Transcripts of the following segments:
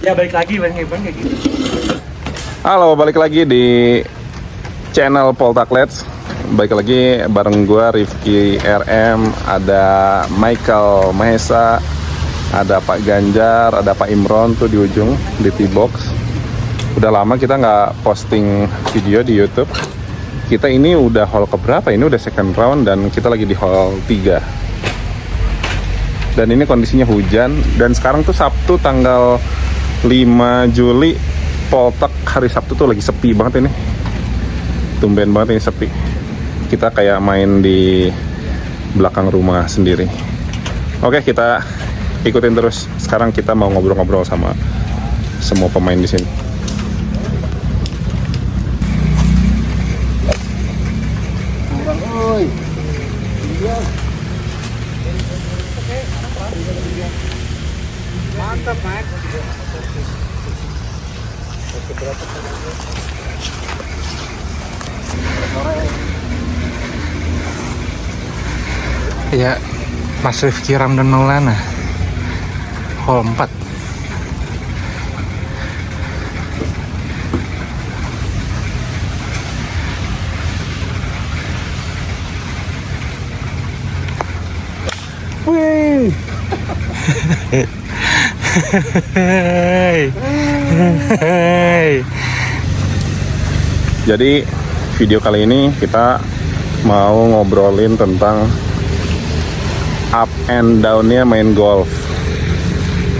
Ya balik lagi Bang Iban kayak gitu. Halo, balik lagi di channel Poltaklets. Balik lagi bareng gua Rifki RM, ada Michael Mahesa, ada Pak Ganjar, ada Pak Imron tuh di ujung di T-Box. Udah lama kita nggak posting video di YouTube. Kita ini udah hall keberapa? Ini udah second round dan kita lagi di hall 3. Dan ini kondisinya hujan dan sekarang tuh Sabtu tanggal 5 Juli. Poltak hari Sabtu tuh lagi sepi banget ini. Tumben banget ini sepi. Kita kayak main di belakang rumah sendiri. Oke, kita ikutin terus. Sekarang kita mau ngobrol-ngobrol sama semua pemain di sini. Mantap, Mak. Ya, Mas Rifki Ramdan Maulana, hall 4. Wih. Jadi video kali ini kita mau ngobrolin tentang up and down-nya main golf.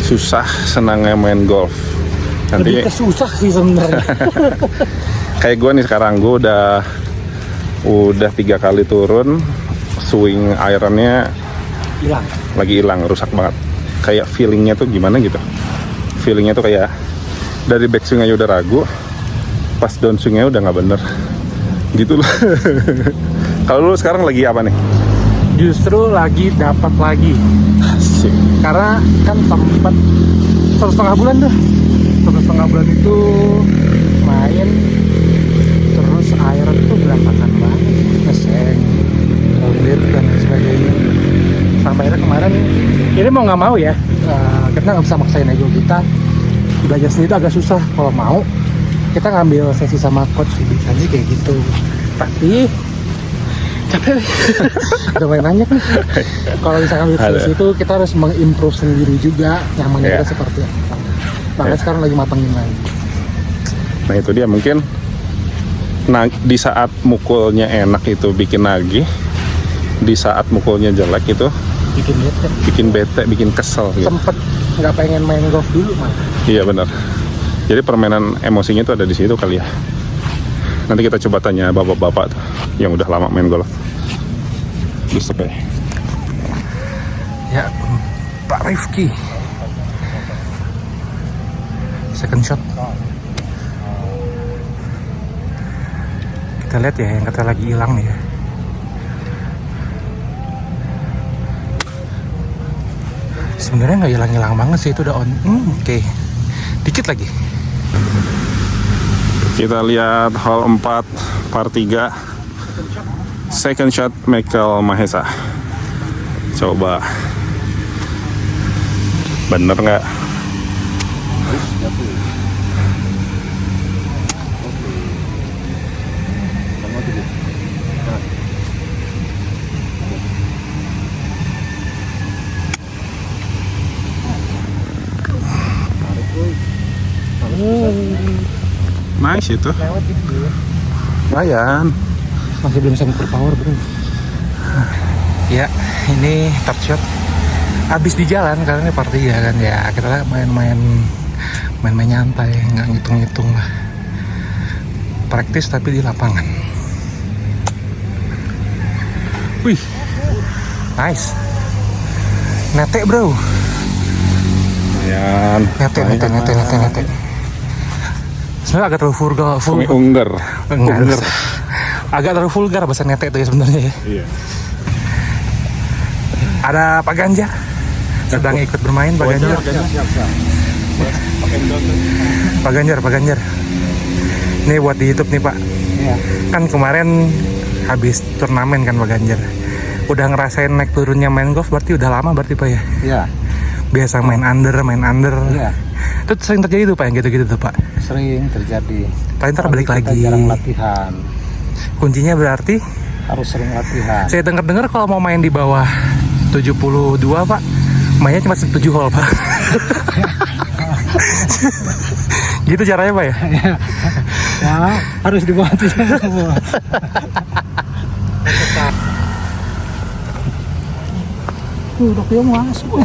Susah senangnya main golf. Nanti Lebih kesusah sih sebenarnya. kayak gue nih sekarang, gue udah 3 kali turun, swing ironnya Hilang. lagi hilang, rusak banget. Kayak feelingnya tuh gimana gitu. Feelingnya tuh kayak dari backswing aja udah ragu, pas downswingnya udah nggak bener gitu loh. Kalau lu sekarang lagi apa nih? Justru lagi dapat lagi. Asik. Karena kan sempat 1,5 bulan tuh. 1,5 bulan itu main terus iron tuh berantakan banget, ngeseng, rounded dan sebagainya. Sampai akhirnya kemarin ini mau nggak mau ya, kita nggak bisa maksain ego kita. Belajar sendiri itu agak susah. Kalau mau kita ngambil sesi sama coach biasanya kayak gitu. Tapi capek. Udah main banyak nih. Kalau misalkan ambil sesi itu kita harus mengimprove sendiri juga nyamannya kita seperti apa. Makanya sekarang lagi matengin lagi. Nah itu dia, mungkin di saat mukulnya enak itu bikin nagih, di saat mukulnya jelek itu Bikin bete, bikin kesel gitu. sempet nggak pengen main golf dulu mah. Iya benar. Jadi permainan emosinya itu ada di situ kali ya. Nanti kita coba tanya bapak-bapak tuh yang udah lama main golf. Bisa deh. Ya, Pak Rifki. Second shot. Kita lihat ya yang kata lagi hilang nih ya. Sebenarnya nggak hilang-hilang banget sih, itu udah on. Oke. Dikit lagi. Kita lihat hall 4 par 3. Second shot Michael Mahesa. Coba bener nggak? Nice itu. Lewat gitu ya. Lumayan. Masih belum sampai power bro. Ya, ini third shot. Abis di jalan karena ini part 3 kan ya. Kita main-main nyantai, nggak ngitung-ngitung lah. Praktis tapi di lapangan. Wih, nice. Nete bro. Lumayan. Nete. Sebenarnya agak terlalu vulgar. Ungger. Agak terlalu vulgar bahasa nete itu ya sebenarnya ya. Iya. Ada Pak Ganjar sedang ikut bermain. Pak Ganjar. Pak Ganjar. Ini buat di YouTube nih Pak. Iya. Kan kemarin habis turnamen kan Pak Ganjar. Udah ngerasain naik turunnya main golf berarti udah lama berarti Pak ya? Iya. Biasa main under. Iya. Itu sering terjadi tuh Pak, yang gitu-gitu tuh Pak. Sering terjadi. Paling ntar balik Tapi kita lagi. jarang latihan. Kuncinya berarti Harus sering latihan. saya dengar kalau mau main di bawah 72 Pak, mainnya cuma 7 hole Pak. Gitu caranya Pak ya? Ya, harus dibantu semua. Tuh, udah dia masuk.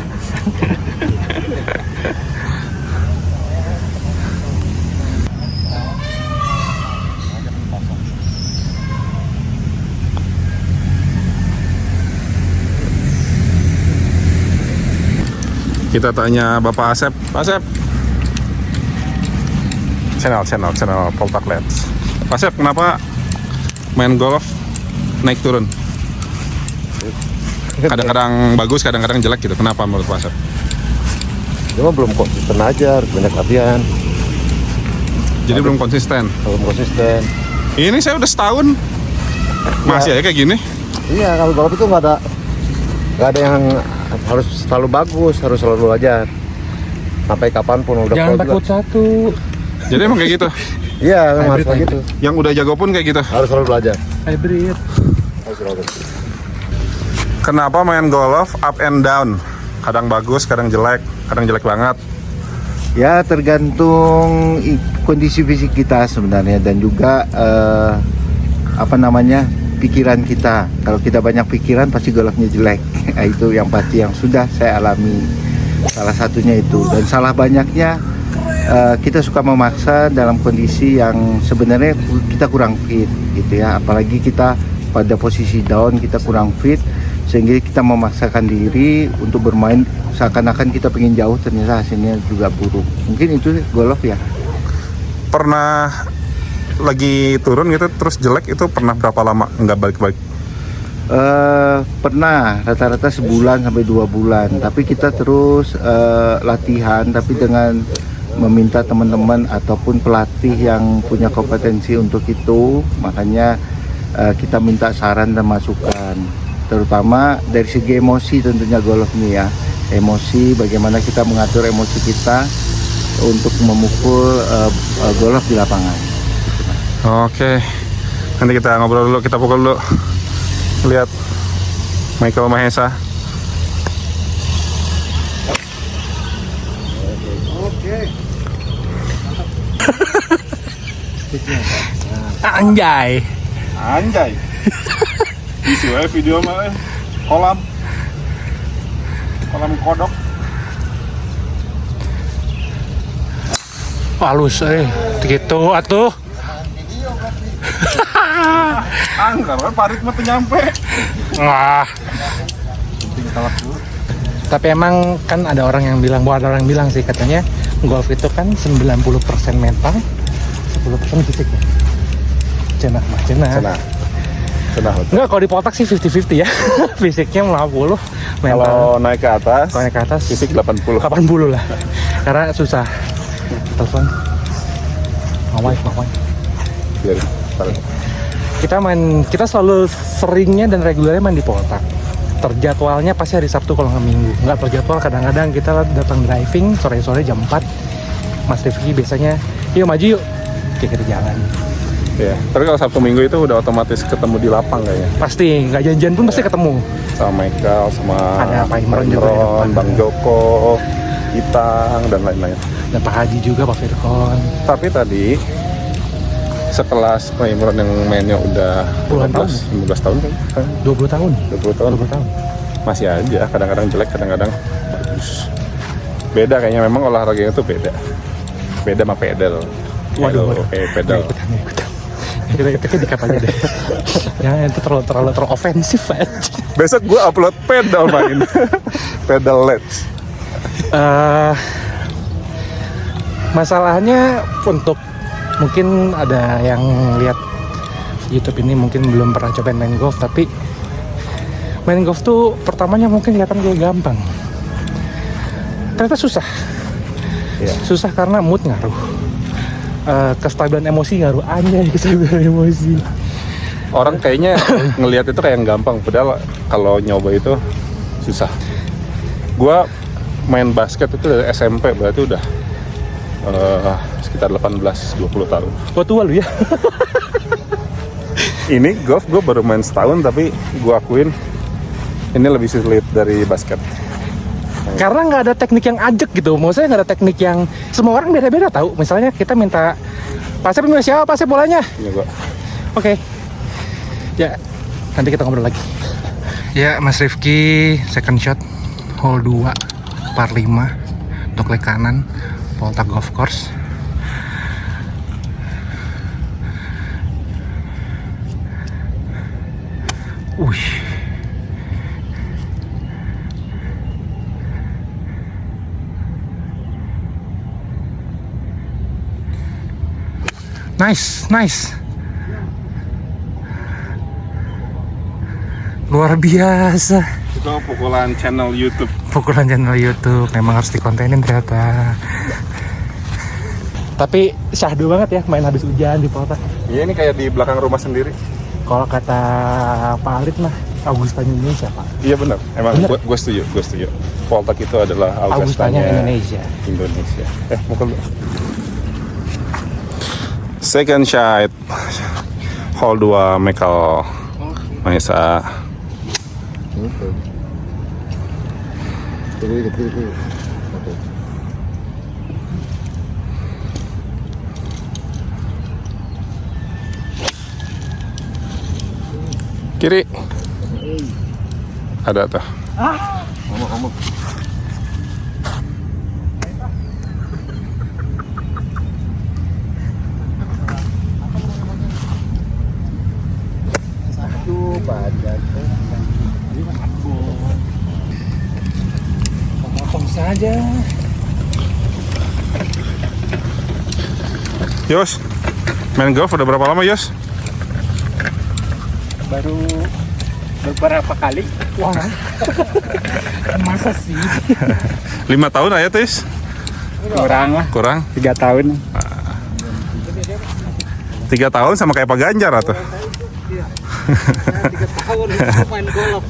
Kita tanya Bapak Asep. Pak Asep. Channel Poltak Let's. Pak Asep, kenapa main golf naik turun? Kadang-kadang bagus, kadang-kadang jelek gitu. Kenapa menurut Pak Asep? Cuma belum konsisten aja, harus banyak latihan. Jadi belum konsisten. Belum konsisten. Ini saya udah setahun masih aja kayak gini. Iya, kalau golf itu nggak ada yang harus selalu bagus, harus selalu belajar. Sampai kapanpun udah Jangan pro takut juga. satu. Jadi emang kayak gitu. Iya, memang harus kayak gitu. Yang udah jago pun kayak gitu. Harus selalu belajar. Hybrid. Harus selalu belajar. Kenapa main golf up and down? Kadang bagus, kadang jelek banget. Ya, tergantung kondisi fisik kita sebenarnya dan juga pikiran kita. Kalau kita banyak pikiran pasti golfnya jelek. Itu yang pasti yang sudah saya alami. Salah satunya itu, dan salah banyaknya kita suka memaksa dalam kondisi yang sebenarnya kita kurang fit gitu ya, apalagi kita pada posisi down kita kurang fit sehingga kita memaksakan diri untuk bermain seakan-akan kita pengen jauh, ternyata hasilnya juga buruk. Mungkin itu golf ya. Pernah lagi turun gitu terus jelek, itu pernah berapa lama nggak balik-balik? Pernah rata-rata sebulan sampai 2 bulan, tapi kita terus latihan, tapi dengan meminta teman-teman ataupun pelatih yang punya kompetensi untuk itu. Makanya kita minta saran dan masukan, terutama dari segi emosi tentunya golf ini ya. Emosi, bagaimana kita mengatur emosi kita untuk memukul golf di lapangan. Oke, nanti kita ngobrol dulu, kita pukul dulu. Lihat Michael Mahesa. Anjay. Isi wae video mah kolam kodok. Halus gitu atuh. Angker kan parit mah teu nyampe. Wah. Tapi emang kan ada orang yang bilang, sih katanya golf itu kan 90% mental, 10% fisik ya. Cenah. Enggak, kalau di Poltak sih 50-50 ya. Fisiknya 50, mental. Kalau naik ke atas, Kalau naik ke atas fisik 80. 80 lah. Karena susah. Telepon. Mawai. Biarin. Kita selalu seringnya dan regulernya main di Poltak. Terjadwalnya pasti hari Sabtu kalau nggak Minggu. Nggak terjadwal, kadang-kadang kita datang driving sore-sore jam 4. Mas Rifki biasanya, yuk maju yuk, kita jalan. Ya, tapi kalau Sabtu Minggu itu udah otomatis ketemu di lapang kayaknya. Pasti, nggak janjian pun pasti ketemu. Sama Michael, sama Ada Pak Imron juga di depan. Bang Joko, Itang, dan lain-lain. Dan Pak Haji juga, Pak Firkon. Tapi tadi sekelas Pak Imron yang mainnya udah Puluhan tahun. 15 tahun kan? 20 tahun. 20 tahun. 20 tahun. Masih aja, kadang-kadang jelek, kadang-kadang bagus. Beda kayaknya, memang olahraganya tuh beda. Beda sama pedal. Waduh. Pedal. Nggak ikutan. Kita dikat aja deh. Ya, itu terlalu ofensif Pak. Besok gue upload pedal main. Pedal Let's. Masalahnya untuk mungkin ada yang lihat YouTube ini mungkin belum pernah cobain main golf, tapi main golf tuh pertamanya mungkin kelihatan kayak gampang, ternyata susah. Susah karena mood ngaruh, kestabilan emosi ngaruh. Kestabilan emosi. Orang kayaknya ngelihat itu kayak yang gampang, padahal kalau nyoba itu susah. Gua main basket itu dari SMP, berarti udah sekitar 18-20 tahun. Gua tua lu ya. Ini golf gue baru main setahun, tapi gue akuin ini lebih sulit dari basket. Karena nggak ada teknik yang ajak gitu. Maksudnya nggak ada teknik yang semua orang beda-beda tahu. Misalnya kita minta pasnya punya siapa, pasnya bolanya. Ini gue. Oke. Ya, nanti kita ngobrol lagi. Ya, Mas Rifki second shot hole 2 par 5 dogleg kanan Poltak Golf Course. Wih. Nice. Luar biasa. Itu pukulan channel YouTube. Pukulan channel YouTube memang harus dikontenin ternyata. Tapi syahdu banget ya main habis hujan di Poltak. Iya, ini kayak di belakang rumah sendiri. Kalau kata Pak Alit mah Augustanya Indonesia, Pak. Iya benar. Emang Bener. gue setuju. Poltak itu adalah Augustanya Augustanya Indonesia. Mukul dulu. Second shot hole 2 Michael Mahesa. Kiri. Ada tuh. Potong saja. Yos, main golf udah berapa lama Yos? Baru beberapa kali. Wah. Masa sih? 5 tahun aja Tis? Kurang lah, Kurang? 3 tahun. 3 tahun sama kayak Pak Ganjar atau? 3 tahun main golf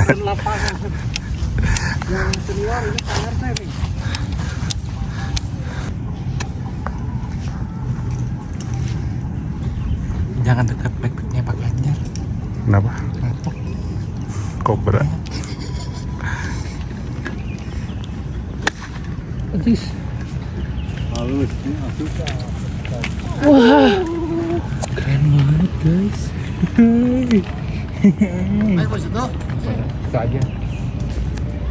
dan lapangan. Yang senior ini Jakarta nih. Jangan dekat backpacknya Pak Ganjar. Kenapa? Mantap. Kobra. Ajis. Halus. Keren banget guys. Ayo Mas itu. Itu aja.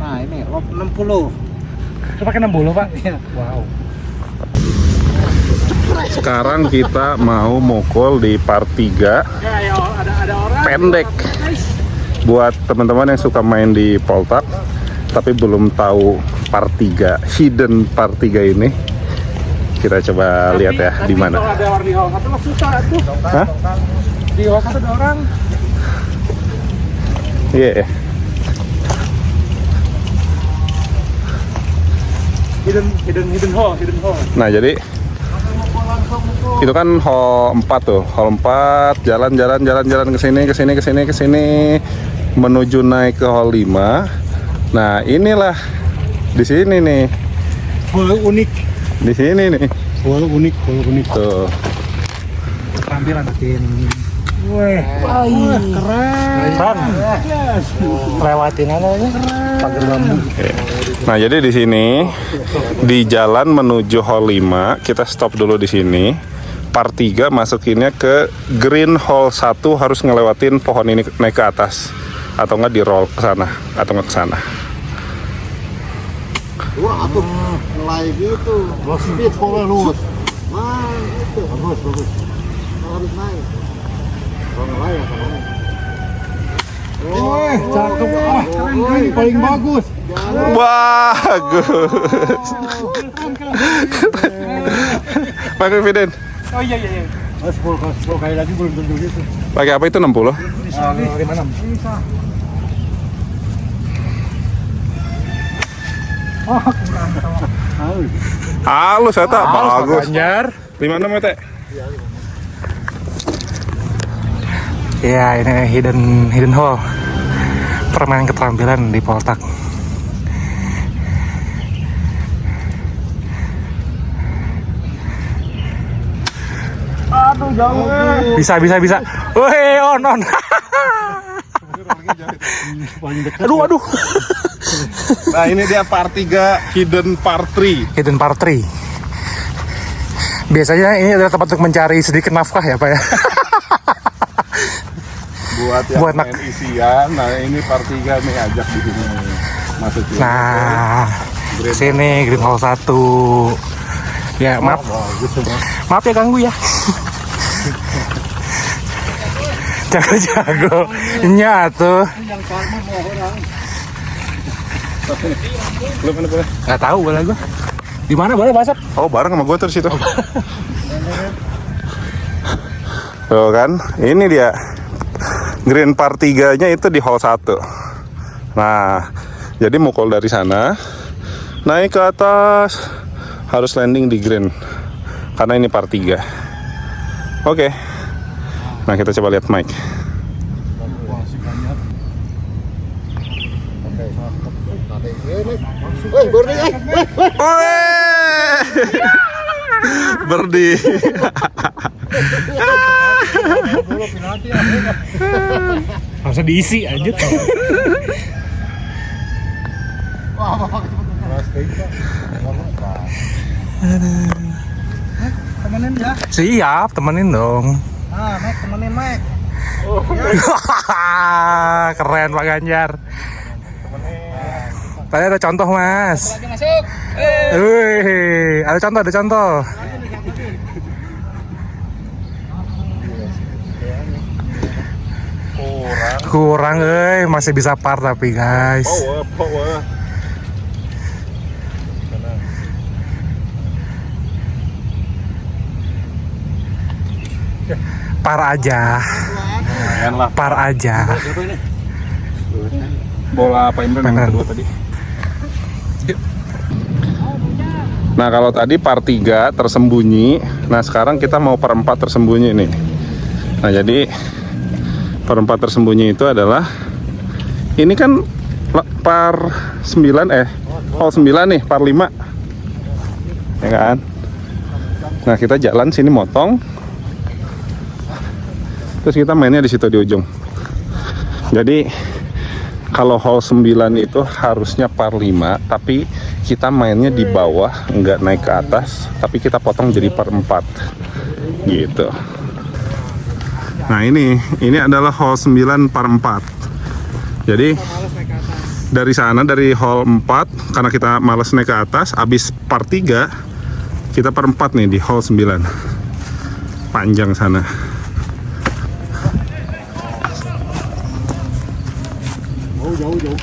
Nah, ini lob 60. Itu pakai 60 Pak? Iya. Wow. Sekarang kita mau mukul di par 3 Ya, ada orang. pendek. Buat teman-teman yang suka main di Poltak tapi belum tahu par 3, hidden par 3 ini, kita coba lihat ya di mana. Kalau ada orang di hall 1 mah susah tuh. Hah? Di hall 1 ada orang. Iya. Hidden hall. Nah, jadi itu kan hall 4 tuh. Hall 4 jalan ke sini menuju naik ke hall 5. Nah, inilah di sini nih. Hall unik. Di sini nih. Hall unik. Tuh. Keterampilan bikin. Wah, keren. Lewatin aja pagar bambu. Nah, jadi di sini di jalan menuju hall 5, kita stop dulu di sini. Par 3 masukinnya ke green hall 1, harus ngelewatin pohon ini naik ke atas atau enggak di roll ke sana atau enggak ke sana. Wah, atuh mulai gitu. Speed power lurus. Wah, itu bagus. Harus naik. Kalau naik ya sama naik. Cakep. Keren, paling bagus. Bagus. Pakai Viden. Oh iya. 10 kali lagi belum tentu gitu. Pakai apa itu 60? 56. Halus eta, bagus. Ganjar. 56 ya, Teh? Ya, ini hidden hole. Permainan keterampilan di Poltak. Bisa. Woi, on. Aduh. Nah ini dia part 3 hidden part 3. Hidden part 3. Biasanya ini adalah tempat untuk mencari sedikit nafkah ya Pak ya. Buat main isian. Nah ini part 3 nih, ajak di sini masuk. Nah, sini Green Hall 1. Ya maaf ya ganggu ya. Jago nyatu. Nggak tahu boleh gua. Di mana boleh basap? Oh bareng sama gue terus itu. Tuh kan, ini dia green part 3-nya itu di hall 1. Nah, jadi mukul dari sana, naik ke atas, harus landing di green. Karena ini part 3. Oke. Nah, kita coba lihat Mike. Birdie. Harusnya diisi aja. Temenin ya. Siap, temenin dong. Ah, Mike, temenin Mike. Keren Pak Ganjar. Tadi ada contoh Mas. Wih, ada contoh. Kurang, masih bisa par tapi guys. Power. Par aja. Bola apa yang kedua tadi? Nah kalau tadi part 3 tersembunyi, nah sekarang kita mau per 4 tersembunyi nih. Nah jadi per 4 tersembunyi itu adalah, ini kan par 9 hall 9 nih, par 5 ya kan. Nah kita jalan sini motong, terus kita mainnya di situ di ujung. Jadi kalau hall 9 itu harusnya par 5, tapi kita mainnya di bawah, nggak naik ke atas, tapi kita potong jadi par 4 gitu. Nah ini adalah hall 9 par 4. Jadi dari sana, dari hall 4, karena kita males naik ke atas, abis par 3 kita par 4 nih di hall 9, panjang sana. Jauh.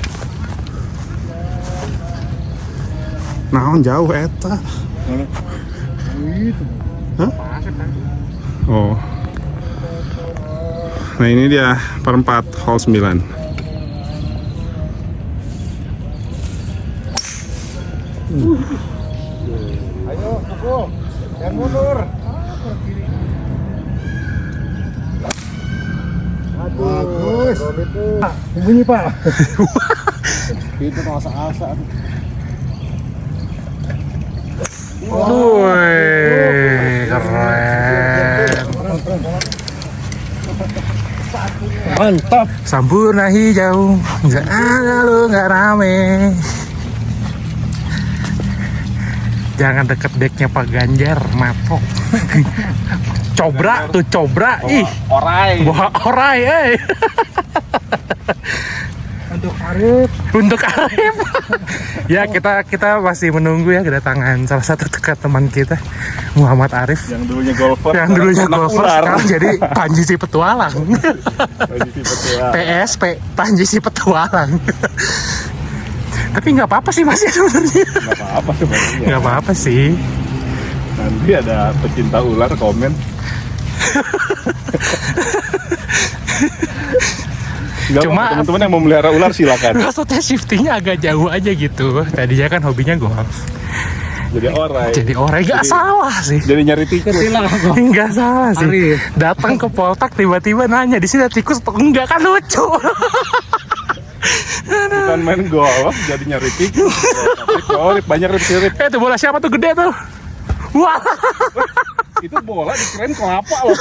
Naon jauh eta? Hah? Oh. Nah ini dia per 4 hall 9. Ayo, aku. Jangan mundur. Bagus. Bunyi Pak. Itu asa-asa. Wih, keren. Mantap. Sampurna hijau, nggak ada lu nggak rame. Jangan deket decknya Pak Ganjar, mapok. Cobra, ih. Orai, Untuk Arif. Ya kita masih menunggu ya kedatangan salah satu teman kita, Muhammad Arif. Yang dulunya golfer. Sekarang jadi Panji si Petualang. PSP Panji si Petualang. Tapi nggak apa-apa sih Mas ya sebenarnya. Nggak apa-apa sih. Nanti ada pecinta ular komen. Cuma teman-teman yang mau melihara ular silakan. maksudnya shiftingnya agak jauh aja gitu. Tadinya kan hobinya golf. Jadi orai Nggak salah sih. Jadi nyari tikus. Nggak salah sih. Datang ke Poltak tiba-tiba nanya di sini ada tikus atau enggak, kan lucu. Bukan main golf jadi nyari tikus. Tapi banyak rip. Itu bola siapa tuh gede tuh? Wah. Itu bola dikirain kelapa loh.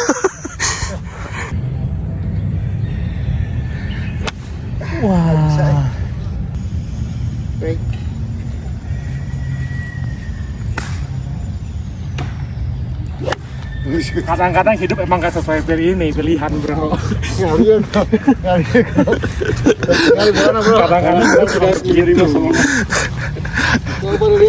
Wah. Kadang-kadang hidup emang gak sesuai pilihan bro. Ngalian. Ngalian mana bro? Kadang-kadang kita tidak gitu. Kalau baru